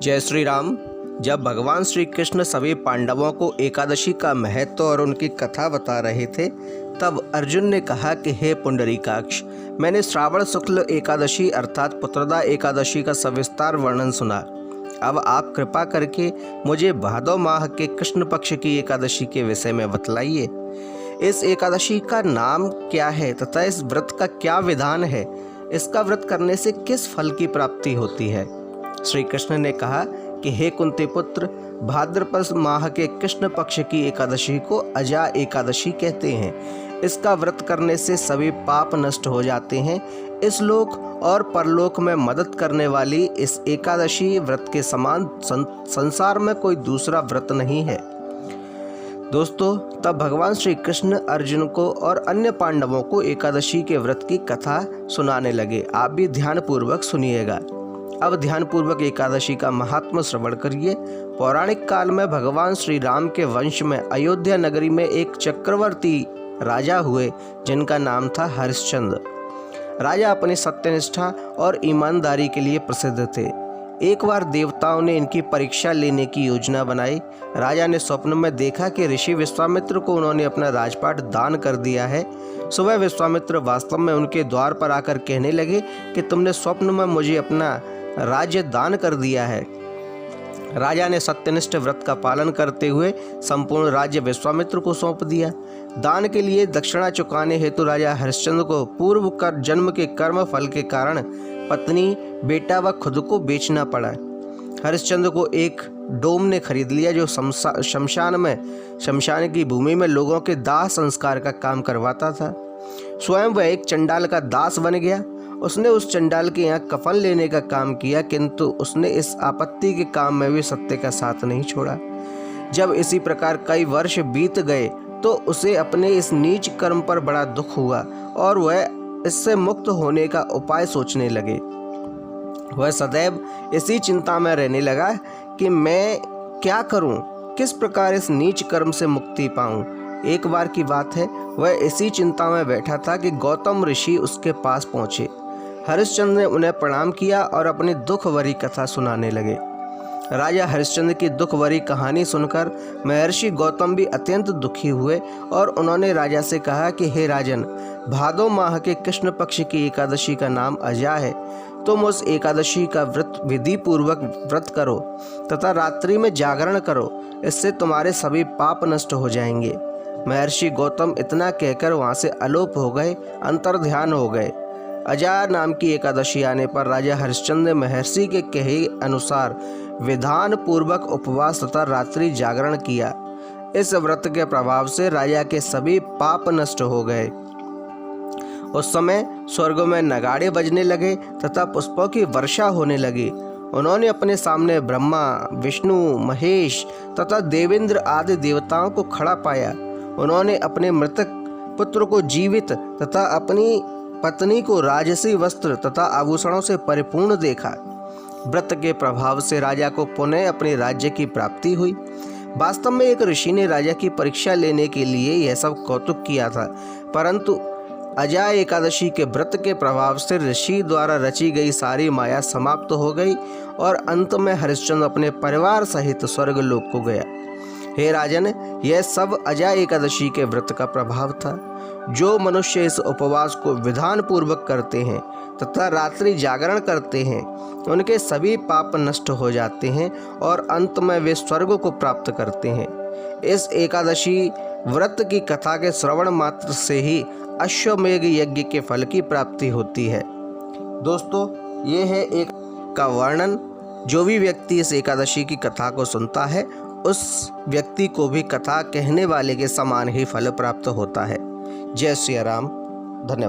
जय श्री राम। जब भगवान श्री कृष्ण सभी पांडवों को एकादशी का महत्व और उनकी कथा बता रहे थे, तब अर्जुन ने कहा कि हे पुंडरीकाक्ष, मैंने श्रावण शुक्ल एकादशी अर्थात पुत्रदा एकादशी का सविस्तार वर्णन सुना। अब आप कृपा करके मुझे भादो माह के कृष्ण पक्ष की एकादशी के विषय में बतलाइए। इस एकादशी का नाम क्या है तथा इस व्रत का क्या विधान है? इसका व्रत करने से किस फल की प्राप्ति होती है? श्री कृष्ण ने कहा कि हे कुंती पुत्र, भाद्रपद माह के कृष्ण पक्ष की एकादशी को अजा एकादशी कहते हैं। इसका व्रत करने से सभी पाप नष्ट हो जाते हैं। इस लोक और परलोक में मदद करने वाली इस एकादशी व्रत के समान संसार में कोई दूसरा व्रत नहीं है। दोस्तों, तब भगवान श्री कृष्ण अर्जुन को और अन्य पांडवों को एकादशी के व्रत की कथा सुनाने लगे। आप भी ध्यानपूर्वक सुनिएगा। अब ध्यानपूर्वक एकादशी का महात्म श्रवण करिए। पौराणिक काल में भगवान श्री राम के वंश में अयोध्या नगरी में एक चक्रवर्ती राजा हुए जिनका नाम था हरिश्चंद्र। राजा अपनी सत्यनिष्ठा और ईमानदारी के लिए प्रसिद्ध थे। एक बार देवताओं ने इनकी परीक्षा लेने की योजना बनाई। राजा ने स्वप्न में देखा कि ऋषि विश्वामित्र को उन्होंने अपना राजपाट दान कर दिया है। सुबह विश्वामित्र वास्तव में उनके द्वार पर आकर कहने लगे कि तुमने स्वप्न में मुझे अपना राज्य दान कर दिया है। राजा ने सत्यनिष्ठ व्रत का पालन करते हुए संपूर्ण राज्य विश्वामित्र को सौंप दिया। दान के लिए दक्षिणा चुकाने हेतु राजा हरिश्चंद्र को पूर्व कर जन्म के कर्म फल के कारण पत्नी, बेटा व खुद को बेचना पड़ा। हरिश्चंद्र को एक डोम ने खरीद लिया जो शमशान की भूमि में लोगों के दाह संस्कार का काम करवाता था। स्वयं वह एक चंडाल का दास बन गया। उसने उस चंडाल के यहाँ कफन लेने का काम किया, किंतु उसने इस आपत्ति के काम में भी सत्य का साथ नहीं छोड़ा। जब इसी प्रकार कई वर्ष बीत गए तो उसे अपने इस नीच कर्म पर बड़ा दुख हुआ और वह इससे मुक्त होने का उपाय सोचने लगे। वह सदैव इसी चिंता में रहने लगा कि मैं क्या करूं, किस प्रकार इस नीच कर्म से मुक्ति पाऊं। एक बार की बात है, वह इसी चिंता में बैठा था कि गौतम ऋषि उसके पास पहुंचे। हरिश्चंद्र ने उन्हें प्रणाम किया और अपनी दुख भरी कथा सुनाने लगे। राजा हरिश्चंद्र की दुख भरी कहानी सुनकर महर्षि गौतम भी अत्यंत दुखी हुए और उन्होंने राजा से कहा कि हे राजन, भादो माह के कृष्ण पक्ष की एकादशी का नाम अजा है। तुम उस एकादशी का व्रत विधि पूर्वक व्रत करो तथा रात्रि में जागरण करो। इससे तुम्हारे सभी पाप नष्ट हो जाएंगे। महर्षि गौतम इतना कहकर वहां से अलोप हो गए, अंतर्ध्यान हो गए। अजा नाम की एकादशी आने पर राजा हरिश्चंद्र ने महर्षि के कहे अनुसार विधान पूर्वक उपवास तथा रात्रि जागरण किया। इस व्रत के प्रभाव से राजा के सभी पाप नष्ट हो गए। उस समय स्वर्ग में नगाड़े बजने लगे तथा पुष्पों की वर्षा होने लगी। उन्होंने अपने सामने ब्रह्मा, विष्णु, महेश तथा देवेंद्र आदि देवताओं को खड़ा पाया। उन्होंने अपने मृतक पुत्र को जीवित तथा अपनी पत्नी को राजसी वस्त्र तथा आभूषणों से परिपूर्ण देखा। व्रत के प्रभाव से राजा को पुनः अपने राज्य की प्राप्ति हुई। वास्तव में एक ऋषि ने राजा की परीक्षा लेने के लिए यह सब कौतुक किया था, परंतु अजा एकादशी के व्रत के प्रभाव से ऋषि द्वारा रची गई सारी माया समाप्त हो गई और अंत में हरिश्चंद्र अपने परिवार सहित स्वर्गलोक को गया। हे राजन, यह सब अजा एकादशी के व्रत का प्रभाव था। जो मनुष्य इस उपवास को विधान पूर्वक करते हैं तथा रात्रि जागरण करते हैं, उनके सभी पाप नष्ट हो जाते हैं और अंत में वे स्वर्ग को प्राप्त करते हैं। इस एकादशी व्रत की कथा के श्रवण मात्र से ही अश्वमेघ यज्ञ के फल की प्राप्ति होती है। दोस्तों, ये है एक का वर्णन। जो भी व्यक्ति इस एकादशी की कथा को सुनता है, उस व्यक्ति को भी कथा कहने वाले के समान ही फल प्राप्त होता है। जय श्री राम। धन्यवाद।